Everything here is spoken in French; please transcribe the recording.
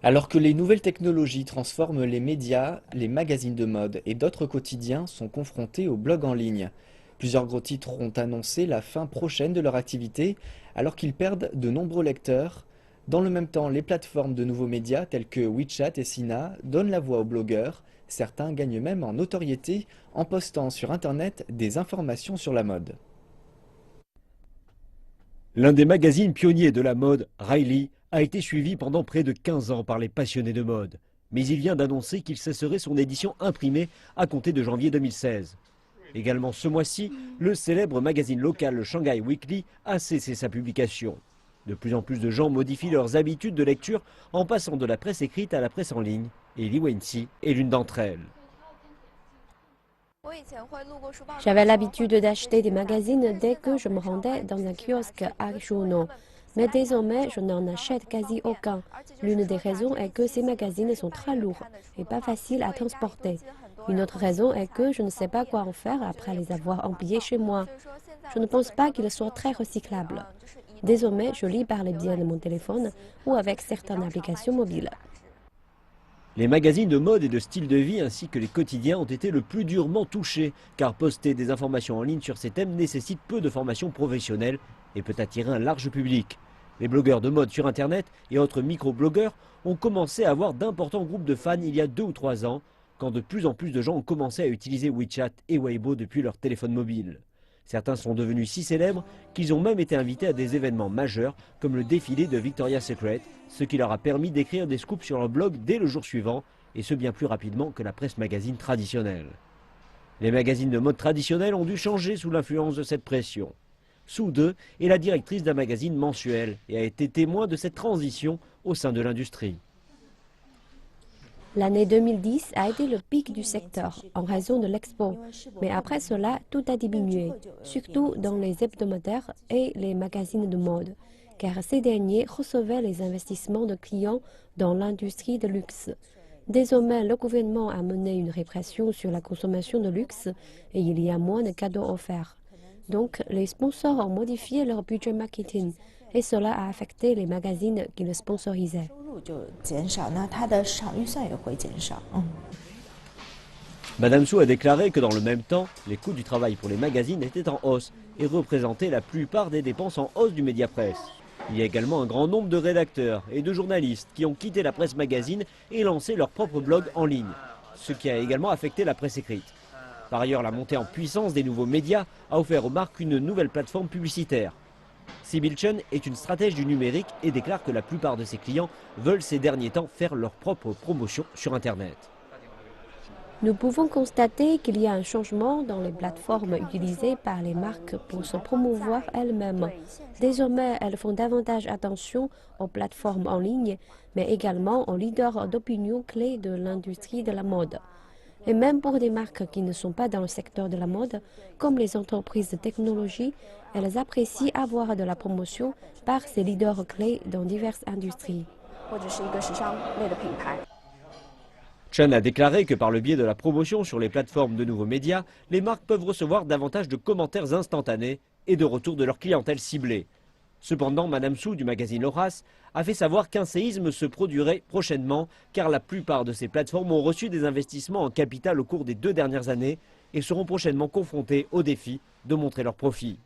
Alors que les nouvelles technologies transforment les médias, les magazines de mode et d'autres quotidiens sont confrontés aux blogs en ligne. Plusieurs gros titres ont annoncé la fin prochaine de leur activité alors qu'ils perdent de nombreux lecteurs. Dans le même temps, les plateformes de nouveaux médias tels que WeChat et Sina donnent la voix aux blogueurs. Certains gagnent même en notoriété en postant sur Internet des informations sur la mode. L'un des magazines pionniers de la mode, Riley, a été suivi pendant près de 15 ans par les passionnés de mode. Mais il vient d'annoncer qu'il cesserait son édition imprimée à compter de janvier 2016. Également ce mois-ci, le célèbre magazine local le Shanghai Weekly a cessé sa publication. De plus en plus de gens modifient leurs habitudes de lecture en passant de la presse écrite à la presse en ligne. Et Li Wenxi est l'une d'entre elles. J'avais l'habitude d'acheter des magazines dès que je me rendais dans un kiosque à journaux. Mais désormais, je n'en achète quasi aucun. L'une des raisons est que ces magazines sont très lourds et pas faciles à transporter. Une autre raison est que je ne sais pas quoi en faire après les avoir empilés chez moi. Je ne pense pas qu'ils soient très recyclables. Désormais, je lis par le biais de mon téléphone ou avec certaines applications mobiles. Les magazines de mode et de style de vie ainsi que les quotidiens ont été le plus durement touchés, car poster des informations en ligne sur ces thèmes nécessite peu de formation professionnelle et peut attirer un large public. Les blogueurs de mode sur Internet et autres micro-blogueurs ont commencé à avoir d'importants groupes de fans il y a 2 ou 3 ans, quand de plus en plus de gens ont commencé à utiliser WeChat et Weibo depuis leur téléphone mobile. Certains sont devenus si célèbres qu'ils ont même été invités à des événements majeurs comme le défilé de Victoria's Secret, ce qui leur a permis d'écrire des scoops sur leur blog dès le jour suivant, et ce bien plus rapidement que la presse magazine traditionnelle. Les magazines de mode traditionnels ont dû changer sous l'influence de cette pression. Su De est la directrice d'un magazine mensuel et a été témoin de cette transition au sein de l'industrie. L'année 2010 a été le pic du secteur en raison de l'expo. Mais après cela, tout a diminué, surtout dans les hebdomadaires et les magazines de mode, car ces derniers recevaient les investissements de clients dans l'industrie de luxe. Désormais, le gouvernement a mené une répression sur la consommation de luxe et il y a moins de cadeaux offerts. Donc, les sponsors ont modifié leur budget marketing et cela a affecté les magazines qui le sponsorisaient. Madame Su a déclaré que dans le même temps, les coûts du travail pour les magazines étaient en hausse et représentaient la plupart des dépenses en hausse du Mediapresse. Il y a également un grand nombre de rédacteurs et de journalistes qui ont quitté la presse magazine et lancé leur propre blog en ligne, ce qui a également affecté la presse écrite. Par ailleurs, la montée en puissance des nouveaux médias a offert aux marques une nouvelle plateforme publicitaire. Sibyl Chen est une stratège du numérique et déclare que la plupart de ses clients veulent ces derniers temps faire leur propre promotion sur Internet. Nous pouvons constater qu'il y a un changement dans les plateformes utilisées par les marques pour se promouvoir elles-mêmes. Désormais, elles font davantage attention aux plateformes en ligne, mais également aux leaders d'opinion clés de l'industrie de la mode. Et même pour des marques qui ne sont pas dans le secteur de la mode, comme les entreprises de technologie, elles apprécient avoir de la promotion par ces leaders clés dans diverses industries. Chen a déclaré que par le biais de la promotion sur les plateformes de nouveaux médias, les marques peuvent recevoir davantage de commentaires instantanés et de retours de leur clientèle ciblée. Cependant, Madame Su du magazine Horace a fait savoir qu'un séisme se produirait prochainement car la plupart de ces plateformes ont reçu des investissements en capital au cours des 2 dernières années et seront prochainement confrontées au défi de montrer leurs profits.